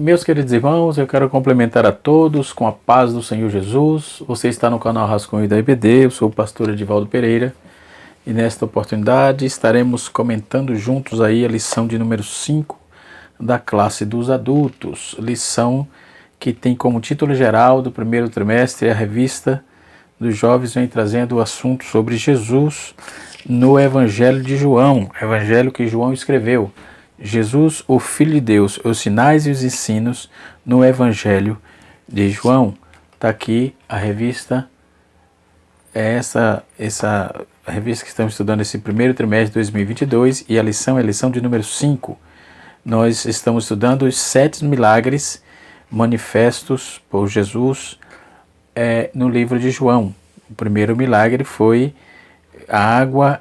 Meus queridos irmãos, eu quero complementar a todos com a paz do Senhor Jesus. Você está no canal Rascunho da IBD, eu sou o pastor Edivaldo Pereira e nesta oportunidade estaremos comentando juntos aí a lição de número 5 da classe dos adultos, lição que tem como título geral do primeiro trimestre a revista dos jovens vem trazendo o assunto sobre Jesus no Evangelho de João, evangelho que João escreveu. Jesus, o Filho de Deus, os sinais e os ensinos no Evangelho de João. Está aqui a revista, essa revista que estamos estudando esse primeiro trimestre de 2022 e a lição é a lição de número 5. Nós estamos estudando os 7 milagres manifestos por Jesus no livro de João. O primeiro milagre foi a água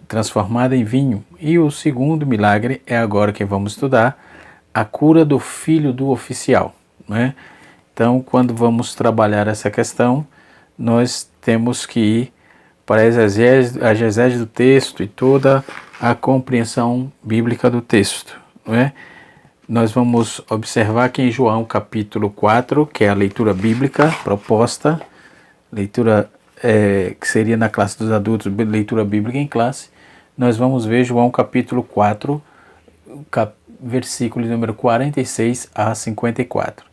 transformada em vinho. E o segundo milagre é agora que vamos estudar, a cura do filho do oficial, né? Então, quando vamos trabalhar essa questão, nós temos que ir para a exegese do texto e toda a compreensão bíblica do texto, né? Nós vamos observar que em João capítulo 4, que é a leitura bíblica proposta, leitura que seria na classe dos adultos, leitura bíblica em classe, nós vamos ver João capítulo 4, versículo número 46 a 54.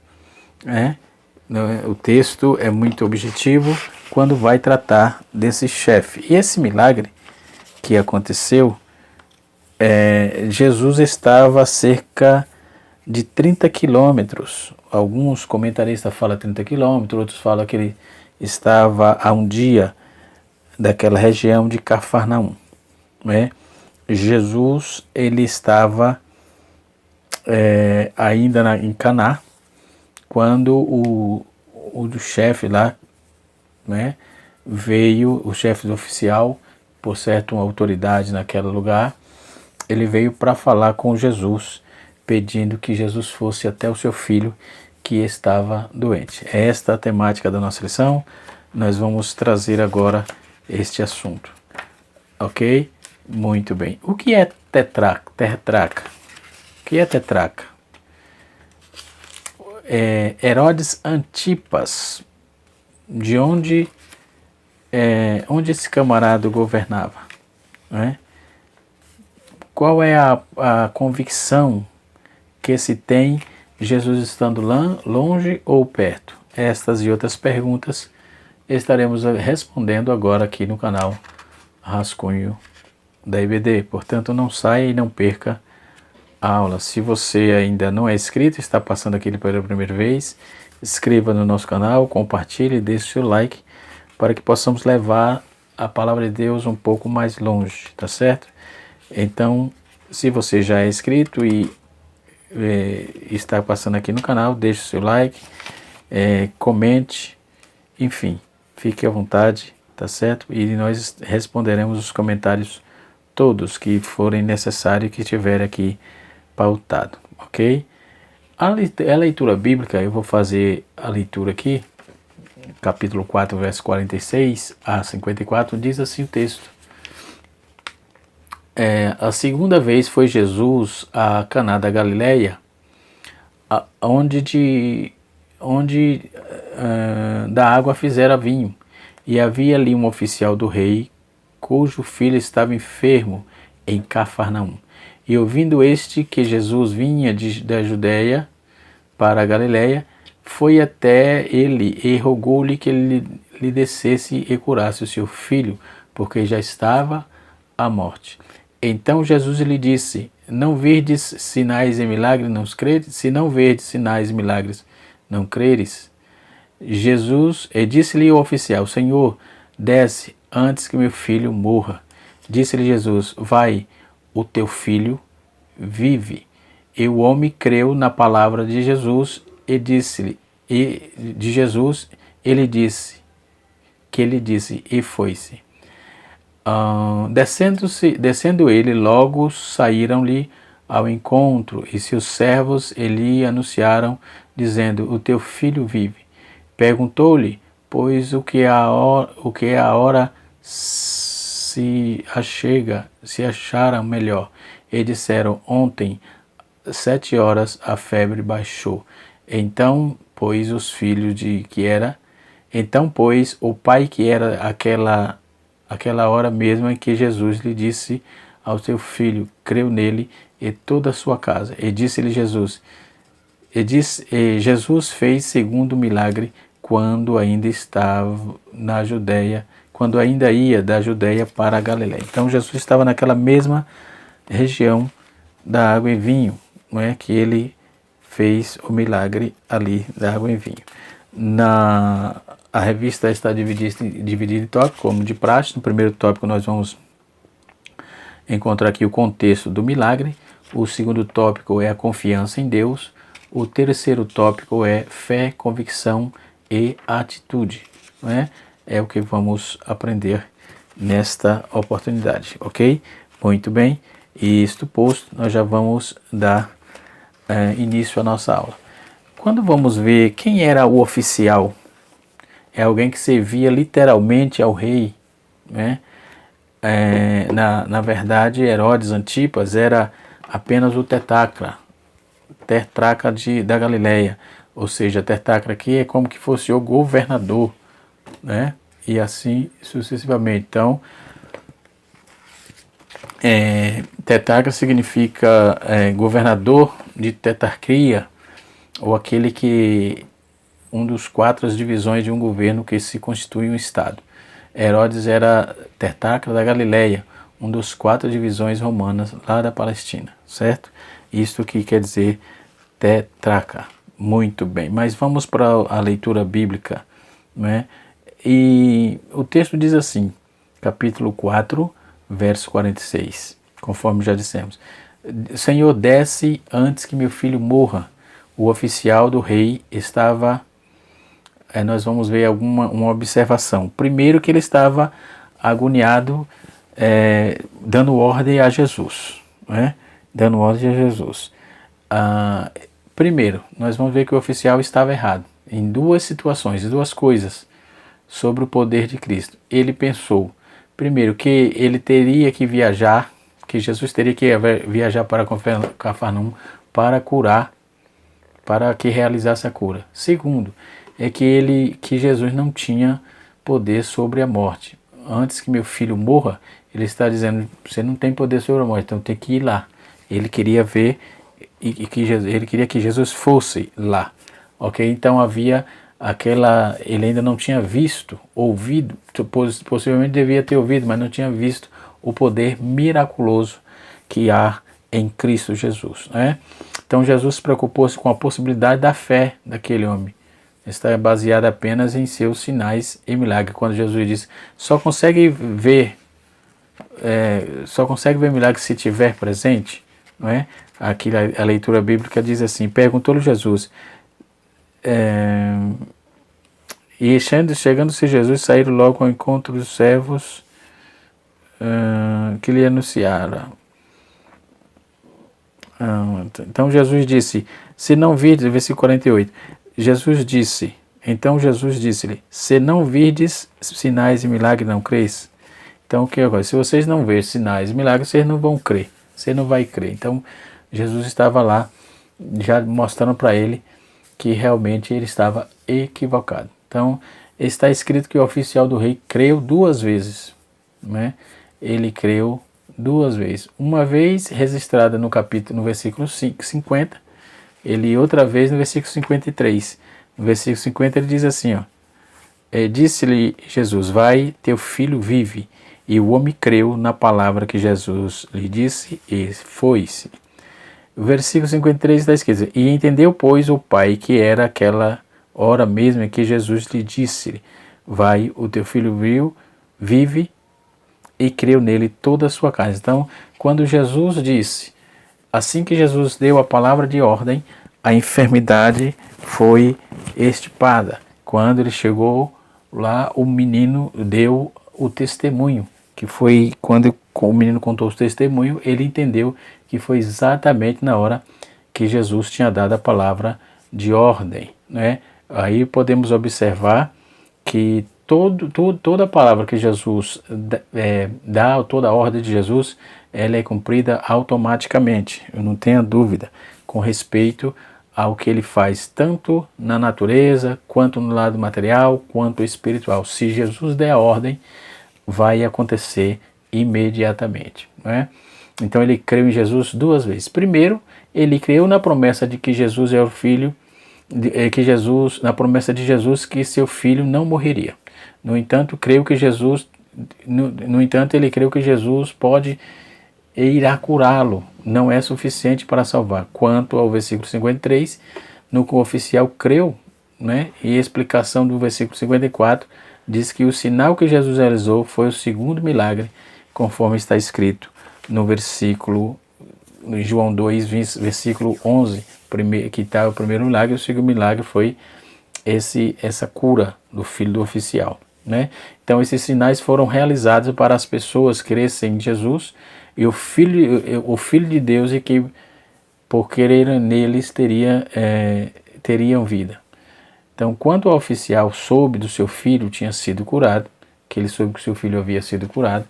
O texto é muito objetivo quando vai tratar desse chefe. E esse milagre que aconteceu, Jesus estava a cerca de 30 quilômetros. Alguns comentaristas falam 30 quilômetros, outros falam que ele estava a um dia daquela região de Cafarnaum. Jesus, ele estava ainda em Caná, quando o chefe lá, veio, o chefe oficial, por certo uma autoridade naquele lugar, ele veio para falar com Jesus, pedindo que Jesus fosse até o seu filho que estava doente. É esta a temática da nossa lição. Nós vamos trazer agora este assunto. Ok? Muito bem. O que é tetraca? O que é tetraca? Herodes Antipas, de onde esse camarada governava? Qual é a convicção que se tem Jesus estando longe ou perto? Estas e outras perguntas estaremos respondendo agora aqui no canal Rascunho da IBD. Portanto, não saia e não perca a aula. Se você ainda não é inscrito, está passando aqui pela primeira vez, inscreva no nosso canal, compartilhe e deixe seu like para que possamos levar a palavra de Deus um pouco mais longe, tá certo? Então, se você já é inscrito e está passando aqui no canal, deixe o seu like, comente, enfim, fique à vontade, tá certo? E nós responderemos os comentários todos que forem necessários que estiver aqui pautado, ok? A leitura bíblica, eu vou fazer a leitura aqui, capítulo 4, verso 46 a 54, diz assim o texto. A segunda vez foi Jesus a Caná da Galileia, onde da água fizera vinho, e havia ali um oficial do rei, cujo filho estava enfermo em Cafarnaum. E ouvindo este que Jesus vinha da Judeia para a Galileia, foi até ele e rogou-lhe que ele lhe descesse e curasse o seu filho, porque já estava à morte. Então Jesus lhe disse: não verdes sinais e milagres, não credes? Se não verdes sinais e milagres, não creres? Jesus, disse-lhe o oficial: Senhor, desce antes que meu filho morra. Disse-lhe Jesus: vai, o teu filho vive. E o homem creu na palavra de Jesus ele disse, e foi-se. Descendo ele, logo saíram-lhe ao encontro, e seus servos lhe anunciaram, dizendo: o teu filho vive. Perguntou-lhe, pois, o que é a hora se achara melhor. E disseram: ontem, 7 horas a febre baixou. Então, pois o pai que era aquela hora mesmo em que Jesus lhe disse ao seu filho, creu nele e toda a sua casa. E disse-lhe Jesus, Jesus fez segundo milagre quando ainda estava na Judéia, quando ainda ia da Judéia para a Galiléia. Então Jesus estava naquela mesma região da água e vinho, não é, que ele fez o milagre ali da água e vinho. A revista está dividida em tópicos, como de praxe. No primeiro tópico nós vamos encontrar aqui o contexto do milagre. O segundo tópico é a confiança em Deus. O terceiro tópico é fé, convicção e atitude. Não é? É o que vamos aprender nesta oportunidade, ok? Muito bem, e isto posto, nós já vamos dar início à nossa aula. Quando vamos ver quem era o oficial, é alguém que servia literalmente ao rei, né? Na verdade, Herodes Antipas era apenas o tetrarca da Galileia, ou seja, tetrarca aqui é como que fosse o governador, né? E assim sucessivamente. Então, tetrarca significa governador de tetrarquia, ou aquele que um dos 4 divisões de um governo que se constitui um estado. Herodes era tetrarca da Galileia, um dos 4 divisões romanas lá da Palestina, certo? Isto que quer dizer tetrarca. Muito bem, mas vamos para a leitura bíblica, né? E o texto diz assim, capítulo 4, verso 46, conforme já dissemos. Senhor, desce antes que meu filho morra. O oficial do rei estava... nós vamos ver uma observação. Primeiro que ele estava agoniado, dando ordem a Jesus, né? Dando ordem a Jesus. Primeiro, nós vamos ver que o oficial estava errado em 2 situações, 2 coisas sobre o poder de Cristo. Ele pensou, primeiro, que ele teria que viajar, que Jesus teria que viajar para Cafarnaum para curar, para que realizasse a cura. Segundo, é que Jesus não tinha poder sobre a morte. Antes que meu filho morra, ele está dizendo, você não tem poder sobre a morte, então tem que ir lá. Ele queria ver ele queria que Jesus fosse lá, ok? Então havia ele ainda não tinha visto, ouvido, possivelmente devia ter ouvido, mas não tinha visto o poder miraculoso que há em Cristo Jesus, né? Então Jesus se preocupou-se com a possibilidade da fé daquele homem. Está baseada apenas em seus sinais e milagres. Quando Jesus disse, só consegue ver milagre se estiver presente, não é? Aqui a leitura bíblica diz assim, perguntou-lhe Jesus, e chegando-se Jesus, saíram logo ao encontro dos servos que lhe anunciaram. Então Jesus disse, se não virdes, versículo 48, então Jesus disse-lhe, se não virdes sinais e milagres, não creis? Então o que agora? Se vocês não verem sinais e milagres, vocês não vão crer, você não vai crer. Então Jesus estava lá, já mostrando para ele que realmente ele estava equivocado. Então está escrito que o oficial do rei creu 2 vezes, né? Ele creu 2 vezes. Uma vez registrada no versículo 50, ele outra vez no versículo 53. No versículo 50 ele diz assim, ó, disse-lhe Jesus, vai, teu filho vive. E o homem creu na palavra que Jesus lhe disse e foi-se. O versículo 53 está escrito, e entendeu, pois, o pai que era aquela hora mesmo em que Jesus lhe disse, vai, o teu filho vive, e creu nele toda a sua casa. Então, quando Jesus disse, assim que Jesus deu a palavra de ordem, a enfermidade foi extirpada. Quando ele chegou lá, o menino deu o testemunho, que foi quando o menino contou o testemunho, ele entendeu que foi exatamente na hora que Jesus tinha dado a palavra de ordem, né? Aí podemos observar que toda a palavra que Jesus dá, toda a ordem de Jesus ela é cumprida automaticamente, eu não tenho dúvida, com respeito ao que ele faz tanto na natureza, quanto no lado material, quanto espiritual. Se Jesus der a ordem, vai acontecer imediatamente, não é? Então ele creu em Jesus duas vezes. Primeiro, ele creu na promessa de que Jesus é o filho, na promessa de Jesus que seu filho não morreria. No entanto, ele creu que Jesus pode e irá curá-lo. Não é suficiente para salvar. Quanto ao versículo 53, no que o oficial creu, né? E a explicação do versículo 54 diz que o sinal que Jesus realizou foi o segundo milagre, conforme está escrito no versículo, no João 2, versículo 11, que está o primeiro milagre. O segundo milagre foi essa cura do filho do oficial, né? Então esses sinais foram realizados para as pessoas crescerem em Jesus e o Filho de Deus, e que por querer neles teriam vida. Então, quando o oficial soube do seu filho tinha sido curado, que ele soube que seu filho havia sido curado,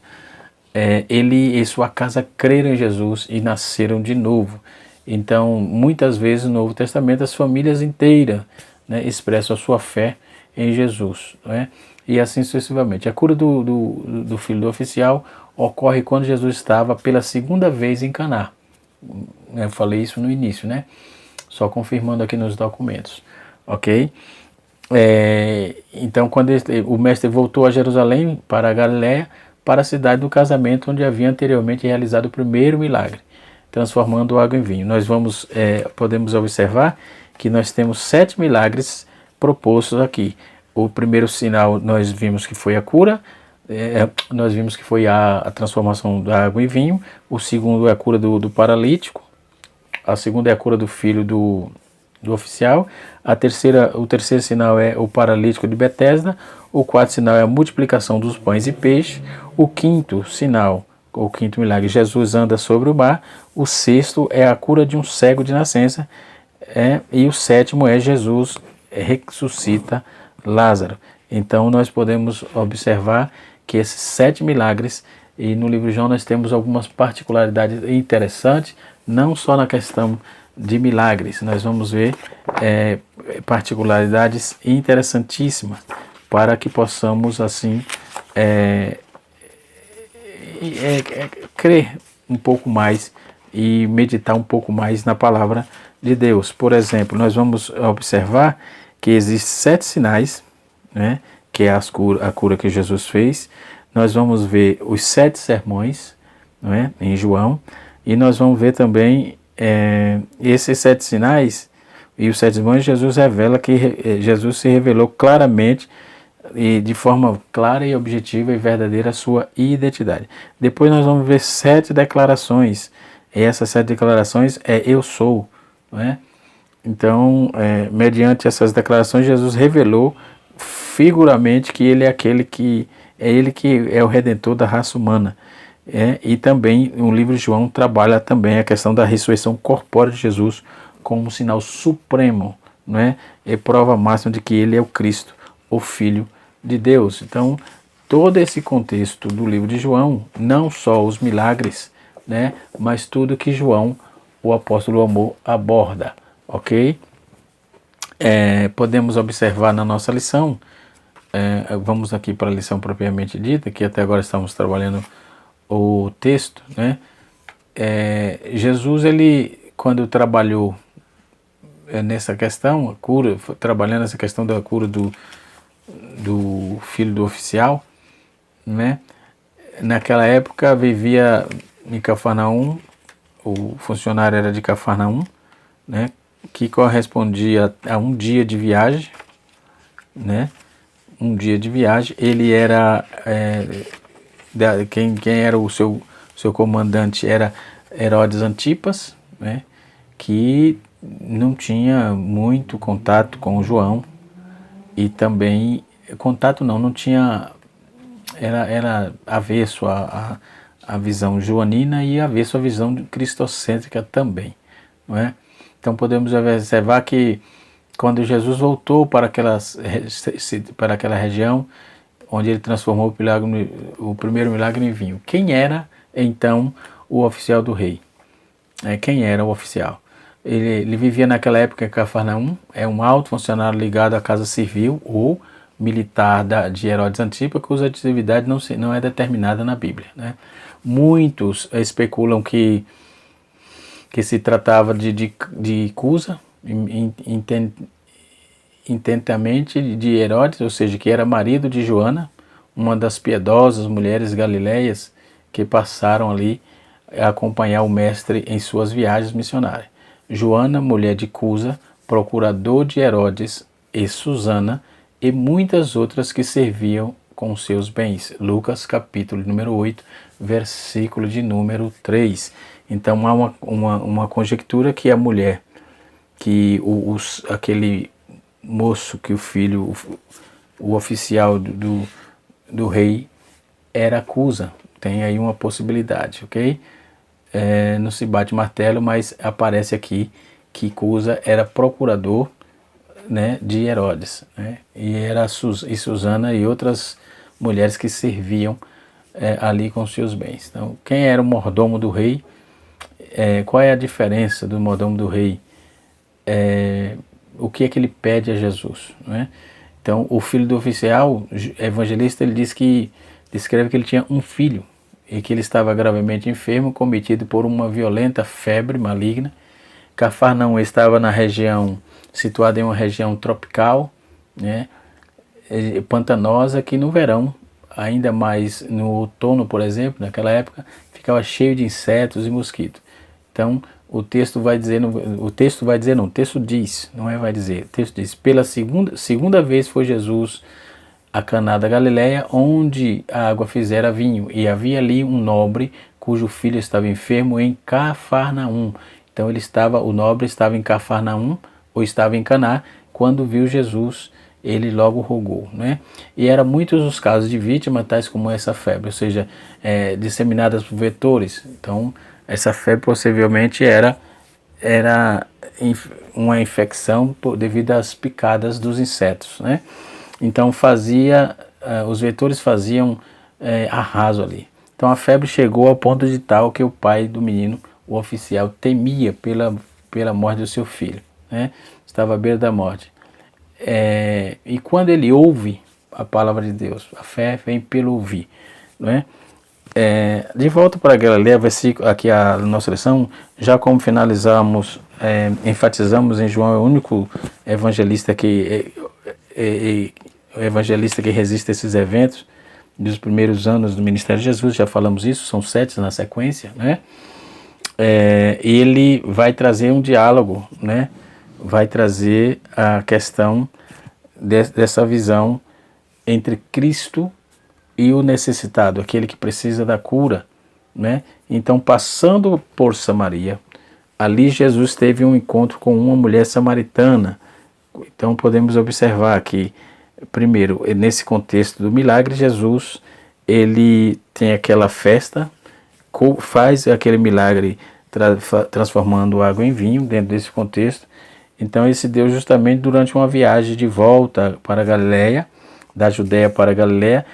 ele e sua casa creram em Jesus e nasceram de novo. Então, muitas vezes no Novo Testamento, as famílias inteiras, né, expressam a sua fé em Jesus, né? E assim sucessivamente. A cura do filho do oficial ocorre quando Jesus estava pela segunda vez em Caná. Eu falei isso no início, né? Só confirmando aqui nos documentos, ok? Então, quando o mestre voltou a Jerusalém, para a Galiléia, para a cidade do casamento, onde havia anteriormente realizado o primeiro milagre, transformando água em vinho. Nós podemos observar que nós temos 7 milagres propostos aqui. O primeiro sinal nós vimos que foi a cura, nós vimos que foi a transformação da água em vinho. O segundo é a cura do paralítico. A segunda é a cura do filho do oficial. O terceiro sinal é o paralítico de Betesda. O quarto sinal é a multiplicação dos pães e peixes. O quinto sinal, o quinto milagre, Jesus anda sobre o mar. O sexto é a cura de um cego de nascença. E o sétimo é Jesus ressuscita Lázaro. Então nós podemos observar que esses 7 milagres, e no livro de João nós temos algumas particularidades interessantes, não só na questão de milagres, nós vamos ver particularidades interessantíssimas para que possamos assim crer um pouco mais e meditar um pouco mais na palavra de Deus. Por exemplo, nós vamos observar que existem 7 sinais, né, que é a cura que Jesus fez. Nós vamos ver os 7 sermões, não é, em João, e nós vamos ver também esses 7 sinais e os 7 sermões. Jesus revela que Jesus se revelou claramente e de forma clara e objetiva e verdadeira a sua identidade. Depois nós vamos ver 7 declarações, e essas 7 declarações eu sou, não é? Então, mediante essas declarações, Jesus revelou figuramente que ele é aquele que é o redentor da raça humana. E também o livro de João trabalha também a questão da ressurreição corpórea de Jesus como um sinal supremo, não é? É prova máxima de que ele é o Cristo, o Filho de Deus. Então, todo esse contexto do livro de João, não só os milagres, né, mas tudo que João, o apóstolo do amor, aborda, ok? Podemos observar na nossa lição, vamos aqui para a lição propriamente dita, que até agora estamos trabalhando o texto, né? Jesus, ele, quando trabalhou nessa questão, a cura, trabalhando essa questão da cura do filho do oficial, né? Naquela época vivia em Cafarnaum, o funcionário era de Cafarnaum, né? Que correspondia a um dia de viagem, né? Um dia de viagem. Ele era quem era o seu comandante era Herodes Antipas, né? Que não tinha muito contato com João, e também não tinha, era avesso a visão joanina e avesso a visão cristocêntrica também, não é? Então podemos observar que quando Jesus voltou para aquela região onde ele transformou o primeiro milagre em vinho, quem era então o oficial do rei. Quem era o oficial? Ele vivia naquela época em Cafarnaum, é um alto funcionário ligado à casa civil ou militar de Herodes Antipas, cuja atividade não é determinada na Bíblia, né? Muitos especulam que se tratava de Cusa, intentamente de Herodes, ou seja, que era marido de Joana, uma das piedosas mulheres galileias que passaram ali a acompanhar o mestre em suas viagens missionárias. Joana, mulher de Cusa, procurador de Herodes, e Susana, e muitas outras que serviam com seus bens. Lucas capítulo número 8, versículo de número 3. Então há uma conjectura que a mulher, que aquele moço, que o filho, o oficial do rei era Cusa. Tem aí uma possibilidade, ok? Não se bate martelo, mas aparece aqui que Cusa era procurador, né, de Herodes, né? E era Susana e outras mulheres que serviam ali com seus bens. Então, quem era o mordomo do rei? Qual é a diferença do mordomo do rei? O que é que ele pede a Jesus, né? Então, o filho do oficial evangelista, ele descreve que ele tinha um filho e que ele estava gravemente enfermo, cometido por uma violenta febre maligna. Cafarnaum estava situada em uma região tropical, né, pantanosa, que no verão, ainda mais no outono, por exemplo, naquela época, ficava cheio de insetos e mosquitos. Então, o texto diz, não é vai dizer, o texto diz: pela segunda vez foi Jesus a Caná da Galileia, onde a água fizera vinho, e havia ali um nobre cujo filho estava enfermo em Cafarnaum. Então o nobre estava em Cafarnaum, ou estava em Caná, quando viu Jesus, ele logo rogou, né? E eram muitos os casos de vítimas, tais como essa febre, ou seja, disseminadas por vetores. Então, essa febre possivelmente era uma infecção devido às picadas dos insetos, né? Então os vetores faziam arraso ali. Então a febre chegou ao ponto de tal que o pai do menino, o oficial, temia pela morte do seu filho, né? Estava à beira da morte. E quando ele ouve a palavra de Deus, a fé vem pelo ouvir, não é? De volta para a Galileia, versículo, aqui a nossa lição, já como finalizamos, enfatizamos em João, é o único evangelista que resiste a esses eventos dos primeiros anos do ministério de Jesus. Já falamos isso, são 7 na sequência, né? Ele vai trazer um diálogo, né? Vai trazer a questão dessa visão entre Cristo e o necessitado, aquele que precisa da cura, né? Então, passando por Samaria, ali Jesus teve um encontro com uma mulher samaritana. Então, podemos observar que, primeiro, nesse contexto do milagre, Jesus, ele tem aquela festa, faz aquele milagre transformando água em vinho dentro desse contexto. Então, ele se deu justamente durante uma viagem de volta para a Galileia, da Judéia para a Galileia,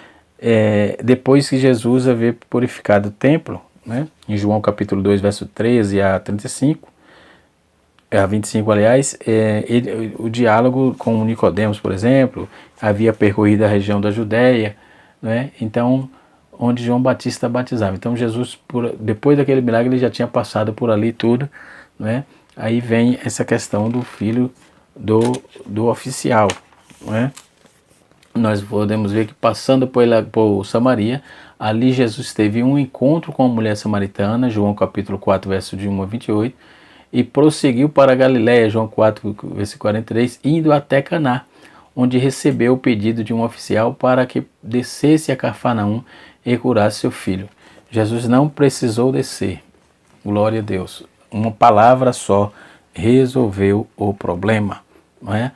depois que Jesus havia purificado o templo, né? Em João capítulo 2, verso 13 a 35, a 25, aliás, o diálogo com Nicodemos, por exemplo, havia percorrido a região da Judéia, né? Então, onde João Batista batizava. Então, Jesus, depois daquele milagre, ele já tinha passado por ali tudo, né? Aí vem essa questão do filho do oficial, né? Nós podemos ver que, passando por Samaria, ali Jesus teve um encontro com a mulher samaritana, João capítulo 4, verso de 1 a 28, e prosseguiu para a Galileia, João 4, verso 43, indo até Caná, onde recebeu o pedido de um oficial para que descesse a Cafarnaum e curasse seu filho. Jesus não precisou descer, glória a Deus. Uma palavra só resolveu o problema, não é?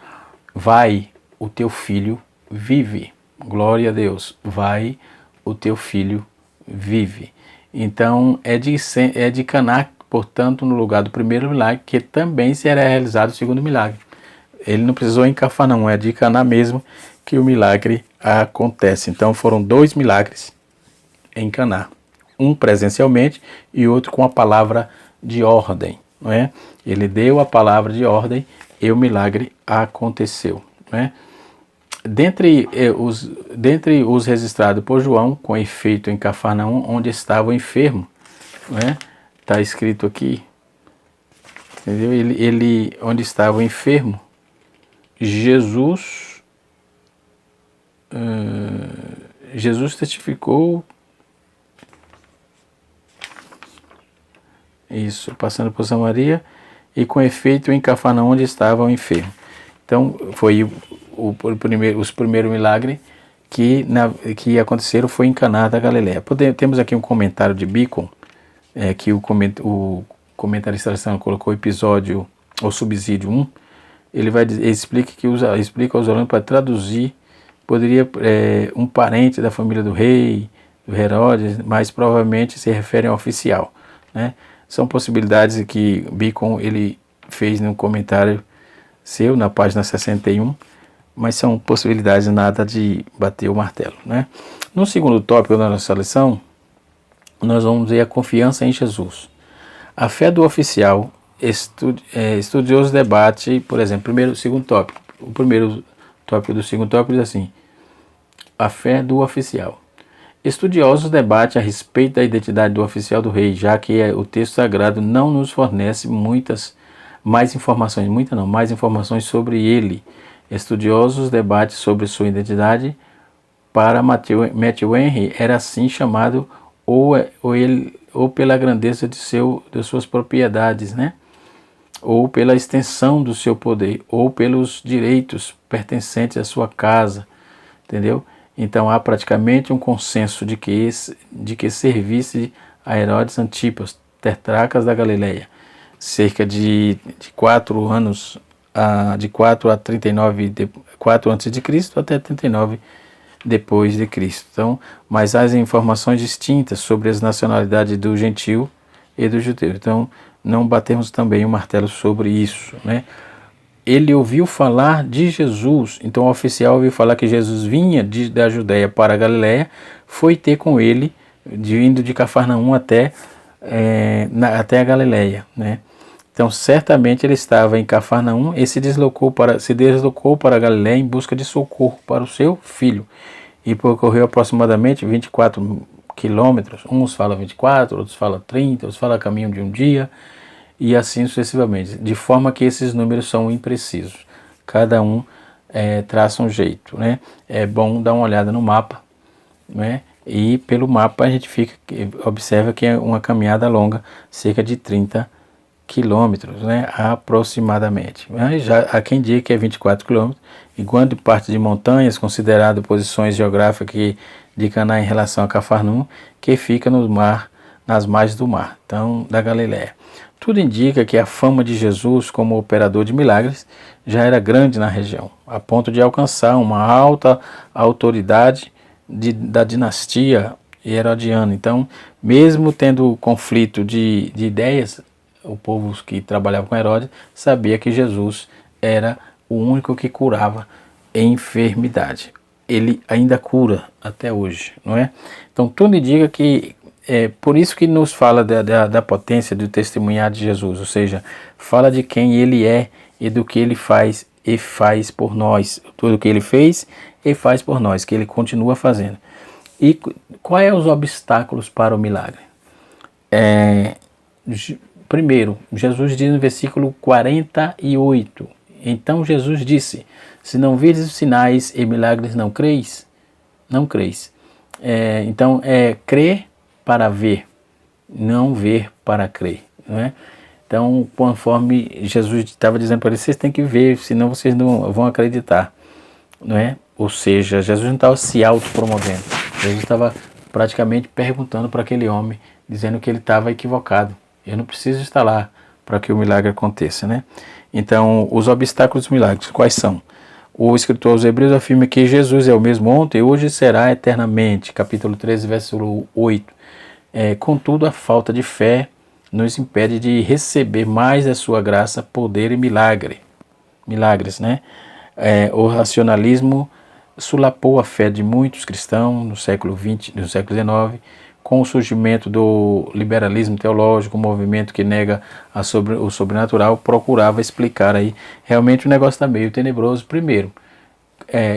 Vai, o teu filho vive. Glória a Deus. Vai, o teu filho vive. Então, é de Caná, portanto, no lugar do primeiro milagre, que também será realizado o segundo milagre. Ele não precisou ir em Cafarnaum, é de Caná mesmo que o milagre acontece. Então, foram 2 milagres em Caná. um presencialmente e outro com a palavra de ordem, não é? Ele deu a palavra de ordem e o milagre aconteceu, não é? Dentre os registrados por João, com efeito em Cafarnaum, onde estava o enfermo, não é? Está escrito aqui, entendeu? Ele onde estava o enfermo, Jesus testificou isso, passando por Samaria, e com efeito em Cafarnaum, onde estava o enfermo. Então, foi os primeiros milagres que aconteceram foi em Caná da Galileia. Temos aqui um comentário de Bacon, que o comentarista colocou o episódio, o subsídio 1, ele explica aos alunos para traduzir, poderia um parente da família do rei, do Herodes, mas provavelmente se refere ao oficial, né? São possibilidades que Bacon ele fez no comentário seu, na página 61, mas são possibilidades, nada de bater o martelo, né? No segundo tópico da nossa lição, nós vamos ver a confiança em Jesus. A fé do oficial, estudioso debate, por exemplo, segundo tópico. O primeiro tópico do segundo tópico diz assim: a fé do oficial. Estudiosos debatem a respeito da identidade do oficial do rei, já que o texto sagrado não nos fornece mais informações sobre ele. Estudiosos debatem sobre sua identidade. Para Matthew Henry, era assim chamado ou pela grandeza de suas propriedades, né? Ou pela extensão do seu poder, ou pelos direitos pertencentes à sua casa, entendeu? Então há praticamente um consenso de que servisse a Herodes Antipas, tetrarcas da Galileia, cerca de 4 anos, de 4 a 39, 4 antes de Cristo até 39 depois de Cristo. Então, mas há informações distintas sobre as nacionalidades do gentio e do judeu. Então, não batemos também o martelo sobre isso, né? Ele ouviu falar de Jesus, então o oficial ouviu falar que Jesus vinha da Judéia para a Galiléia, foi ter com ele, vindo de Cafarnaum até a Galiléia, né? Então certamente ele estava em Cafarnaum e se deslocou para a Galiléia em busca de socorro para o seu filho, e percorreu aproximadamente 24 quilômetros, uns falam 24, outros falam 30, outros falam caminho de um dia, e assim sucessivamente, de forma que esses números são imprecisos. Cada um traça um jeito, né? É bom dar uma olhada no mapa, né? E pelo mapa a gente observa que é uma caminhada longa, cerca de 30 quilômetros, né? Aproximadamente. Mas já há quem diga que é 24 quilômetros, e grande parte de montanhas, considerado posições geográficas de Caná em relação a Cafarnaum, que fica nas margens do mar, então da Galiléia. Tudo indica que a fama de Jesus como operador de milagres já era grande na região, a ponto de alcançar uma alta autoridade da dinastia herodiana. Então, mesmo tendo conflito de ideias, o povo que trabalhava com Herodes sabia que Jesus era o único que curava enfermidade. Ele ainda cura até hoje, não é? Então, tudo indica que por isso que nos fala da potência do testemunhar de Jesus, ou seja, fala de quem ele é e do que ele faz e faz por nós, tudo que ele fez e faz por nós, que ele continua fazendo. E quais são os obstáculos para o milagre? Primeiro, Jesus diz no versículo 48, então Jesus disse: se não virdes os sinais e milagres, não creis? Não creis. Então, crer para ver, não ver para crer, não é? Então, conforme Jesus estava dizendo para eles, vocês têm que ver, senão vocês não vão acreditar, não é? Ou seja, Jesus não estava se autopromovendo, Jesus estava praticamente perguntando para aquele homem, dizendo que ele estava equivocado. Eu não preciso estar lá para que o milagre aconteça, né? Então, os obstáculos dos milagres, quais são? O escritor aos Hebreus afirma que Jesus é o mesmo ontem e hoje será eternamente, capítulo 13, versículo 8. Contudo, a falta de fé nos impede de receber mais da sua graça, poder e milagres, né? O racionalismo sulapou a fé de muitos cristãos no século XX, no século XIX, com o surgimento do liberalismo teológico, um movimento que nega o sobrenatural, procurava explicar aí. Realmente o negócio está meio tenebroso. Primeiro,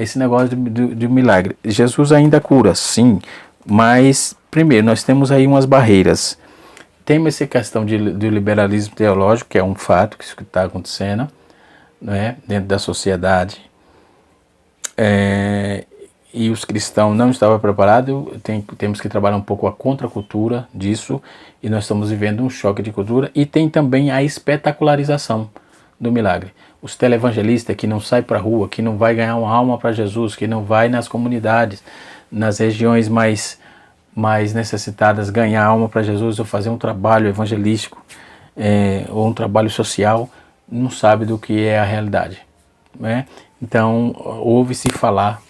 esse negócio de milagre. Jesus ainda cura, sim, mas primeiro nós temos aí umas barreiras. Tem essa questão do liberalismo teológico, que é um fato, que isso está acontecendo, né, dentro da sociedade. E os cristãos não estavam preparados. Temos que trabalhar um pouco a contracultura disso, e nós estamos vivendo um choque de cultura. E tem também a espetacularização do milagre. Os televangelistas que não saem para a rua, que não vai ganhar uma alma para Jesus, que não vai nas comunidades, nas regiões mais necessitadas, ganhar alma para Jesus, ou fazer um trabalho evangelístico, ou um trabalho social, não sabe do que é a realidade, né? Então, ouve-se falar,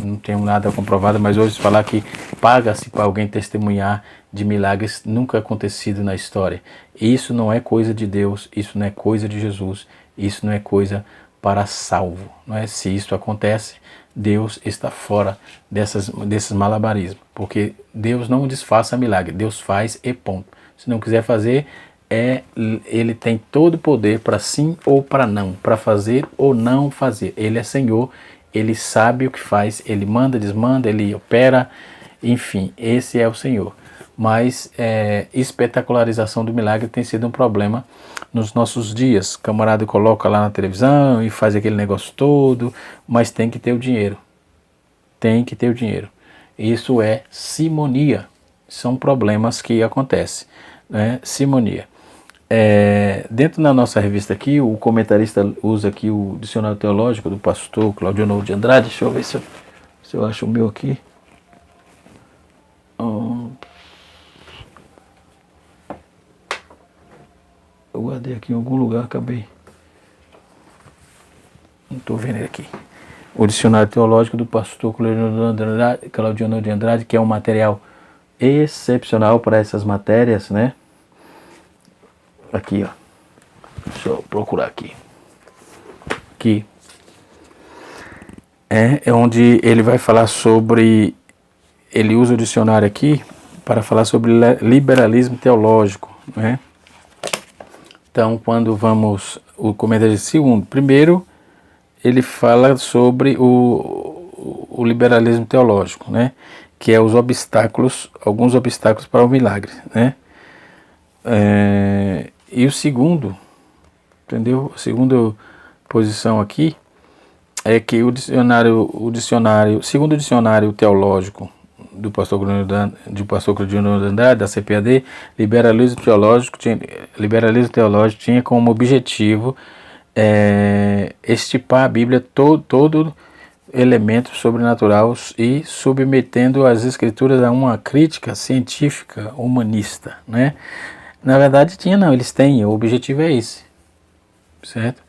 não tenho nada comprovado, mas ouve-se falar que paga-se para alguém testemunhar de milagres nunca acontecido na história. Isso não é coisa de Deus, isso não é coisa de Jesus, isso não é coisa para salvo, não é? Se isso acontece, Deus está fora desses malabarismos, porque Deus não desfaça milagre, Deus faz e ponto. Se não quiser fazer, Ele tem todo o poder para sim ou para não, para fazer ou não fazer. Ele é Senhor, Ele sabe o que faz, Ele manda, desmanda, Ele opera, enfim, esse é o Senhor. Mas espetacularização do milagre tem sido um problema nos nossos dias. O camarada coloca lá na televisão e faz aquele negócio todo, mas tem que ter o dinheiro. Tem que ter o dinheiro. Isso é simonia. São problemas que acontecem, né? Simonia. Dentro da nossa revista aqui, o comentarista usa aqui o dicionário teológico do pastor Claudionor de Andrade. Deixa eu ver se eu acho o meu aqui. Eu guardei aqui em algum lugar, acabei. Não estou vendo ele aqui. O dicionário teológico do pastor Claudionor de Andrade, que é um material excepcional para essas matérias, né? Aqui, ó. Deixa eu procurar aqui. Aqui. É onde ele vai falar sobre... Ele usa o dicionário aqui para falar sobre liberalismo teológico, né? Então, quando vamos... O comentário segundo. Primeiro, ele fala sobre o liberalismo teológico, né? Que é os obstáculos, alguns obstáculos para o milagre, né? E o segundo, entendeu? A segunda posição aqui é que segundo o dicionário teológico do pastor Claudionor de Andrade, da CPAD, liberalismo teológico tinha como objetivo estipar a Bíblia todo elemento sobrenatural e submetendo as escrituras a uma crítica científica humanista, né? Na verdade eles têm, o objetivo é esse, certo?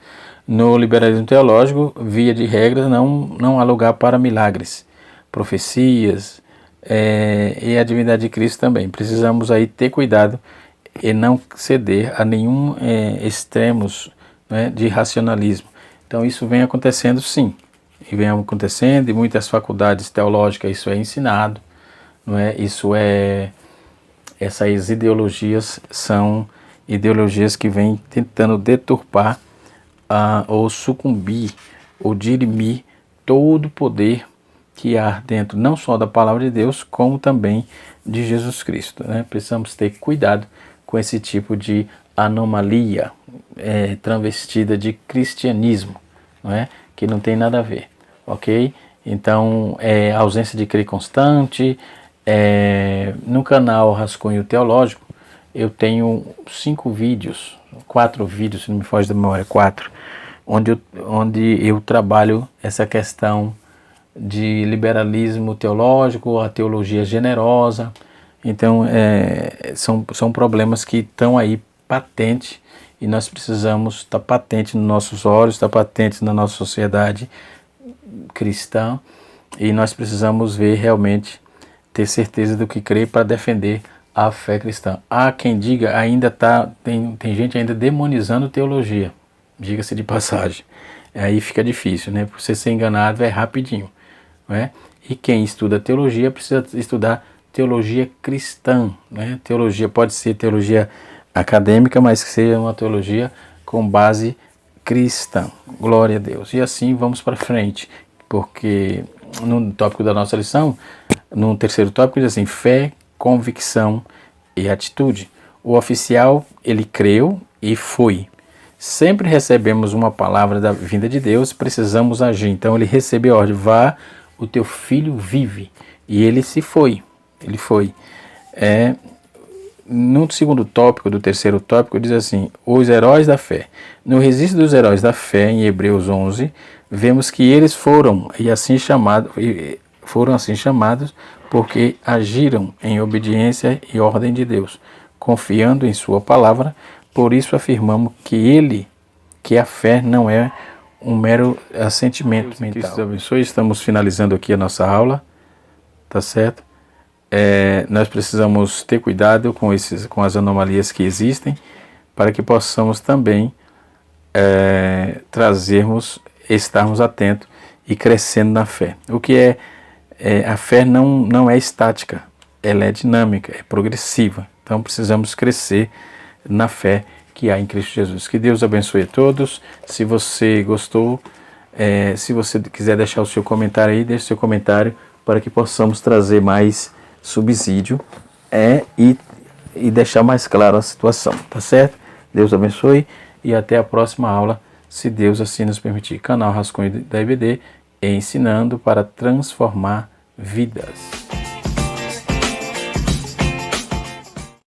No liberalismo teológico, via de regra, não há lugar para milagres, profecias, e a divindade de Cristo também. Precisamos aí ter cuidado e não ceder a nenhum extremos, né, de racionalismo. Então isso vem acontecendo, sim, e vem acontecendo, e muitas faculdades teológicas isso é ensinado, não é? Essas ideologias são ideologias que vêm tentando deturpar ou sucumbir ou dirimir todo o poder que há dentro não só da palavra de Deus, como também de Jesus Cristo, né? Precisamos ter cuidado com esse tipo de anomalia travestida de cristianismo, não é? Que não tem nada a ver, ok? Então, ausência de crer constante. No canal Rascunho Teológico, eu tenho 4 vídeos, se não me foge da memória, 4, onde eu trabalho essa questão de liberalismo teológico, a teologia generosa. Então, são problemas que estão aí patentes, e nós precisamos estar patente nos nossos olhos, estar patente na nossa sociedade cristã, e nós precisamos ver realmente, ter certeza do que crê para defender a fé cristã. Há quem diga, tem gente ainda demonizando teologia, diga-se de passagem. Aí fica difícil, né? Para você ser enganado rapidinho, não é? E quem estuda teologia precisa estudar teologia cristã, né? Teologia pode ser teologia acadêmica, mas que seja uma teologia com base cristã. Glória a Deus. E assim vamos para frente, porque no tópico da nossa lição, no terceiro tópico, diz assim: fé, convicção e atitude. O oficial, ele creu e foi. Sempre recebemos uma palavra da vinda de Deus, precisamos agir. Então ele recebeu a ordem: vá, o teu filho vive. E ele se foi. Ele foi. No segundo tópico, do terceiro tópico, diz assim: os heróis da fé. No registro dos heróis da fé, em Hebreus 11, vemos que eles foram assim chamados porque agiram em obediência e ordem de Deus, confiando em sua palavra. Por isso afirmamos que a fé não é um mero assentimento mental. Deus abençoe. Estamos finalizando aqui a nossa aula, tá certo? Nós precisamos ter cuidado com as anomalias que existem, para que possamos também estarmos atentos e crescendo na fé. O que a fé não é estática, ela é dinâmica, é progressiva. Então precisamos crescer na fé que há em Cristo Jesus. Que Deus abençoe a todos. Se você gostou, se você quiser deixar o seu comentário aí, deixe o seu comentário para que possamos trazer mais subsídio e deixar mais claro a situação, tá certo? Deus abençoe e até a próxima aula, se Deus assim nos permitir. Canal Rascunho da IBD, ensinando para transformar vidas.